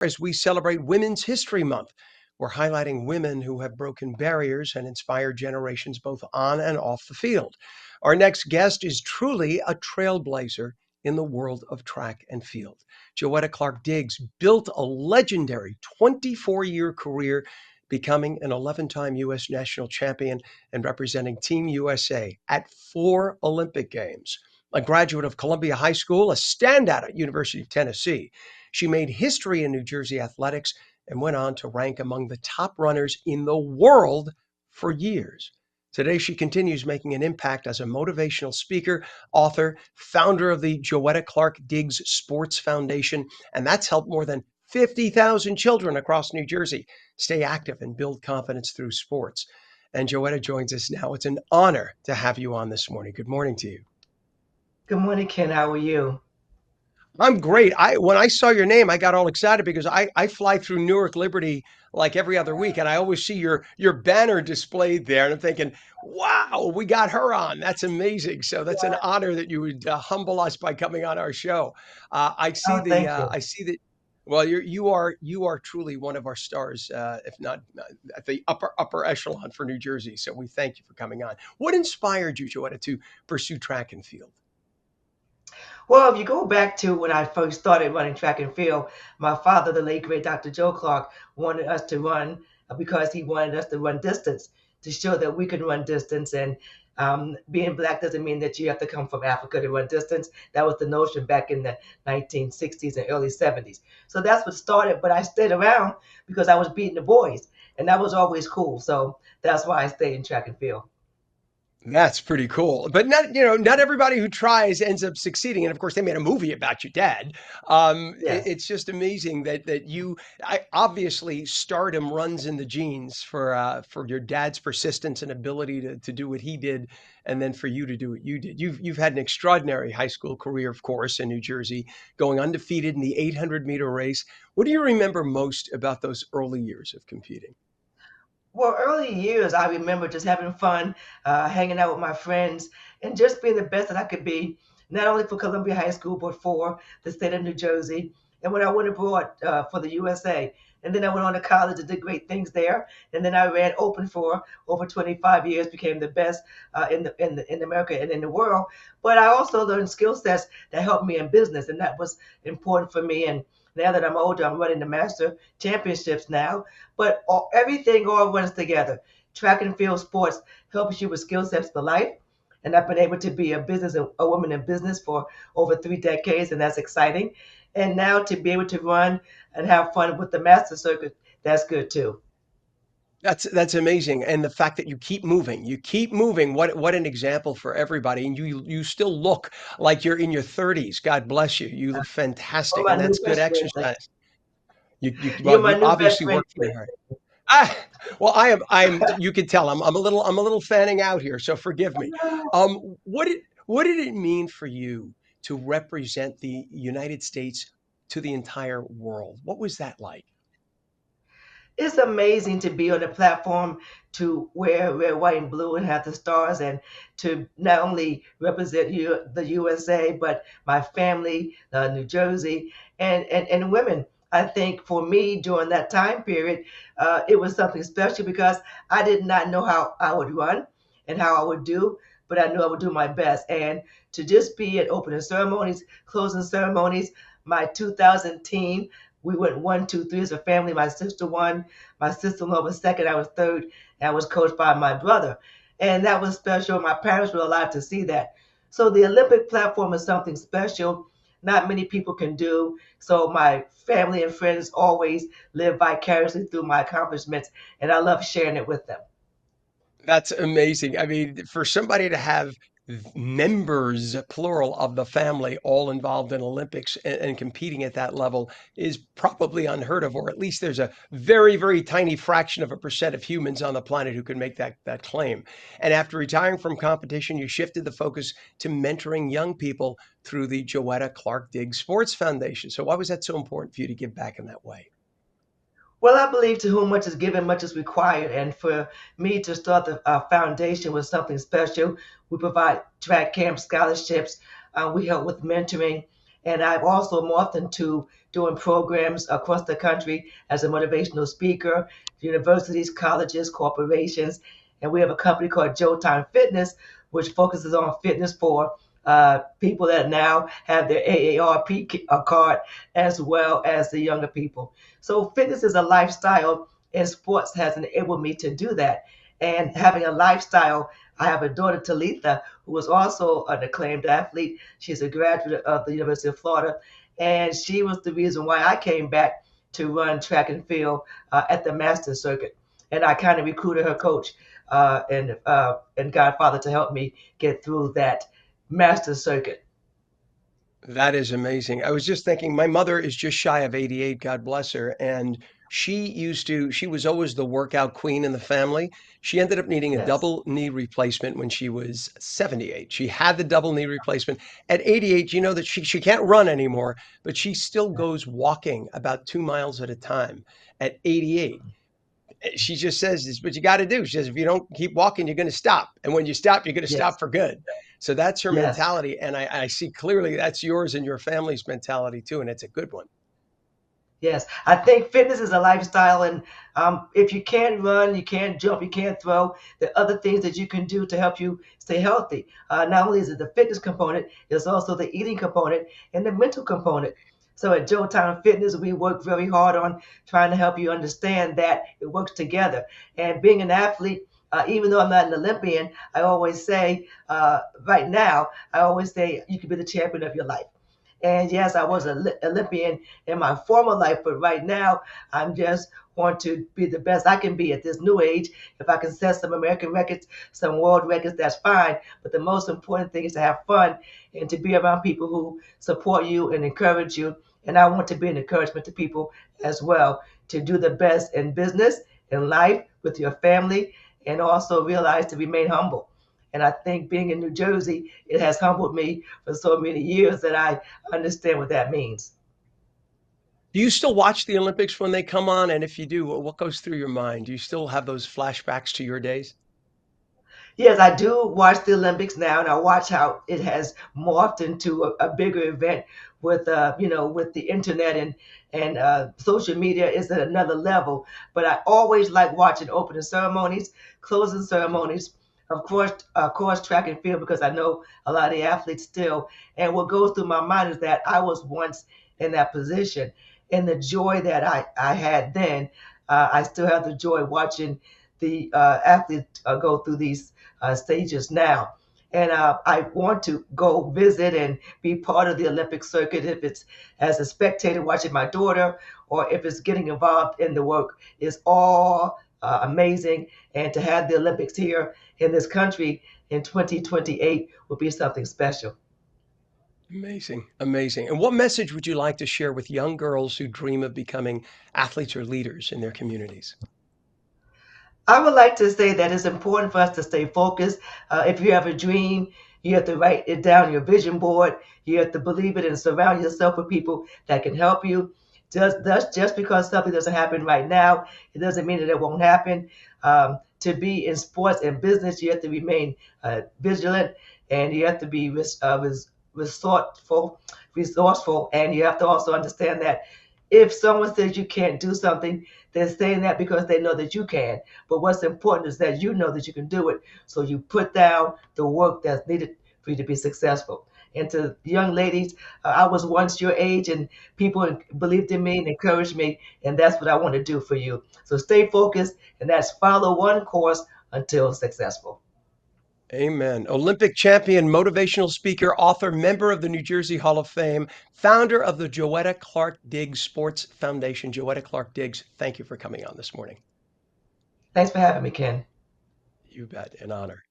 as we celebrate Women's History Month. We're highlighting women who have broken barriers and inspired generations both on and off the field. Our next guest is truly a trailblazer in the world of track and field. Joetta Clark Diggs built a legendary 24-year career, becoming an 11-time U.S. national champion and representing Team USA at 4 Olympic Games. A graduate of Columbia High School, a standout at University of Tennessee, she made history in New Jersey athletics and went on to rank among the top runners in the world for years. Today, she continues making an impact as a motivational speaker, author, founder of the Joetta Clark Diggs Sports Foundation, and that's helped more than 50,000 children across New Jersey stay active and build confidence through sports. And Joetta joins us now. It's an honor to have you on this morning. Good morning to you. Good morning, Ken. How are you? I'm great. When I saw your name, I got all excited because I fly through Newark Liberty like every other week, and I always see your banner displayed there, and I'm thinking, wow, we got her on. That's amazing. So that's an honor that you would humble us by coming on our show. Oh, thank you. I see that. Well, you are truly one of our stars, if not at the upper echelon for New Jersey. So we thank you for coming on. What inspired you, Joetta, to pursue track and field? Well, if you go back to when I first started running track and field, my father, the late great Dr. Joe Clark, wanted us to run because he wanted us to run distance to show that we could run distance. And being black doesn't mean that you have to come from Africa to run distance. That was the notion back in the 1960s and early 70s. So that's what started. But I stayed around because I was beating the boys, and that was always cool. So that's why I stayed in track and field. That's pretty cool. But not everybody who tries ends up succeeding. And of course, they made a movie about your dad. Yes. It's just amazing that obviously stardom runs in the genes for your dad's persistence and ability to do what he did, and then for you to do what you did. You've had an extraordinary high school career, of course, in New Jersey, going undefeated in the 800-meter race. What do you remember most about those early years of competing? Well, early years, I remember just having fun, hanging out with my friends, and just being the best that I could be, not only for Columbia High School, but for the state of New Jersey. And when I went abroad for the USA, and then I went on to college and did great things there. And then I ran open for over 25 years, became the best in America and in the world. But I also learned skill sets that helped me in business, and that was important for me. And now that I'm older, I'm running the master championships now. But everything all runs together. Track and field sports helps you with skill sets for life. And I've been able to be a woman in business for over 3 decades, and that's exciting. And now to be able to run and have fun with the master circuit, that's good too. That's amazing, and the fact that you keep moving. What an example for everybody, and you still look like you're in your 30s. God bless you. You look You're fantastic, my and new that's good best friend. exercise. You're Well, my you new best obviously friend. work very hard. Ah, well, I'm. You can tell I'm a little fanning out here, so forgive me. What did it mean for you to represent the United States to the entire world? What was that like? It's amazing to be on a platform to wear red, white, and blue and have the stars, and to not only represent the USA, but my family, New Jersey, and women. I think for me during that time period, it was something special because I did not know how I would run and how I would do, but I knew I would do my best. And to just be at opening ceremonies, closing ceremonies, my 2000 team, we went one, two, three as a family. My sister won. My sister-in-law was second. I was third. And I was coached by my brother. And that was special. My parents were alive to see that. So the Olympic platform is something special. Not many people can do. So my family and friends always live vicariously through my accomplishments. And I love sharing it with them. That's amazing. I mean, for somebody to have members, plural, of the family all involved in Olympics and competing at that level is probably unheard of, or at least there's a very, very tiny fraction of a percent of humans on the planet who can make that claim. And after retiring from competition, you shifted the focus to mentoring young people through the Joetta Clark Diggs Sports Foundation. So why was that so important for you to give back in that way? Well, I believe to whom much is given, much is required. And for me to start the foundation was something special. We provide track camp scholarships. We help with mentoring. And I've also morphed into doing programs across the country as a motivational speaker, universities, colleges, corporations. And we have a company called Joetta Fitness, which focuses on fitness for people that now have their AARP card, as well as the younger people. So fitness is a lifestyle, and sports has enabled me to do that. And having a lifestyle, I have a daughter, Talitha, who is also an acclaimed athlete. She's a graduate of the University of Florida, and she was the reason why I came back to run track and field at the Masters circuit. And I kind of recruited her coach and Godfather to help me get through that Masters circuit. That is amazing. I was just thinking, my mother is just shy of 88, God bless her. And she was always the workout queen in the family. She ended up needing a Yes, double knee replacement when she was 78. She had the double knee replacement. At 88, you know that she can't run anymore, but she still yes, goes walking about 2 miles at a time at 88. She just says this, what you got to do. She says, if you don't keep walking, you're going to stop. And when you stop, you're going to yes, stop for good. So that's her yes. mentality. And I see clearly that's yours and your family's mentality too. And it's a good one. Yes, I think fitness is a lifestyle, and if you can't run, you can't jump, you can't throw, there are other things that you can do to help you stay healthy. Not only is it the fitness component, there's also the eating component and the mental component. So at Joe Time Fitness, we work very hard on trying to help you understand that it works together. And being an athlete, even though I'm not an Olympian, I always say, right now, I always say you can be the champion of your life. And yes, I was an Olympian in my former life, but right now I'm just want to be the best I can be at this new age. If I can set some American records, some world records, that's fine. But the most important thing is to have fun and to be around people who support you and encourage you. And I want to be an encouragement to people as well to do the best in business, in life, with your family, and also realize to remain humble. And I think being in New Jersey, it has humbled me for so many years that I understand what that means. Do you still watch the Olympics when they come on? And if you do, what goes through your mind? Do you still have those flashbacks to your days? Yes, I do watch the Olympics now, and I watch how it has morphed into a bigger event with, with the internet and social media is at another level. But I always like watching opening ceremonies, closing ceremonies, of course, track and field because I know a lot of the athletes still. And what goes through my mind is that I was once in that position, and the joy that I had then, I still have the joy watching the athletes go through these stages now. And I want to go visit and be part of the Olympic circuit if it's as a spectator watching my daughter or if it's getting involved in the work. It's all amazing. And to have the Olympics here in this country in 2028 will be something special. Amazing, amazing. And what message would you like to share with young girls who dream of becoming athletes or leaders in their communities? I would like to say that it's important for us to stay focused. If you have a dream, you have to write it down on your vision board. You have to believe it and surround yourself with people that can help you. Just because something doesn't happen right now, it doesn't mean that it won't happen. To be in sports and business, you have to remain vigilant and you have to be resourceful, and you have to also understand that if someone says you can't do something, they're saying that because they know that you can. But what's important is that you know that you can do it. So you put down the work that's needed for you to be successful. And to young ladies, I was once your age, and people believed in me and encouraged me, and that's what I want to do for you. So stay focused, and that's follow one course until successful. Amen. Olympic champion, motivational speaker, author, member of the New Jersey Hall of Fame, founder of the Joetta Clark Diggs Sports Foundation. Joetta Clark Diggs, thank you for coming on this morning. Thanks for having me, Ken. You bet. An honor.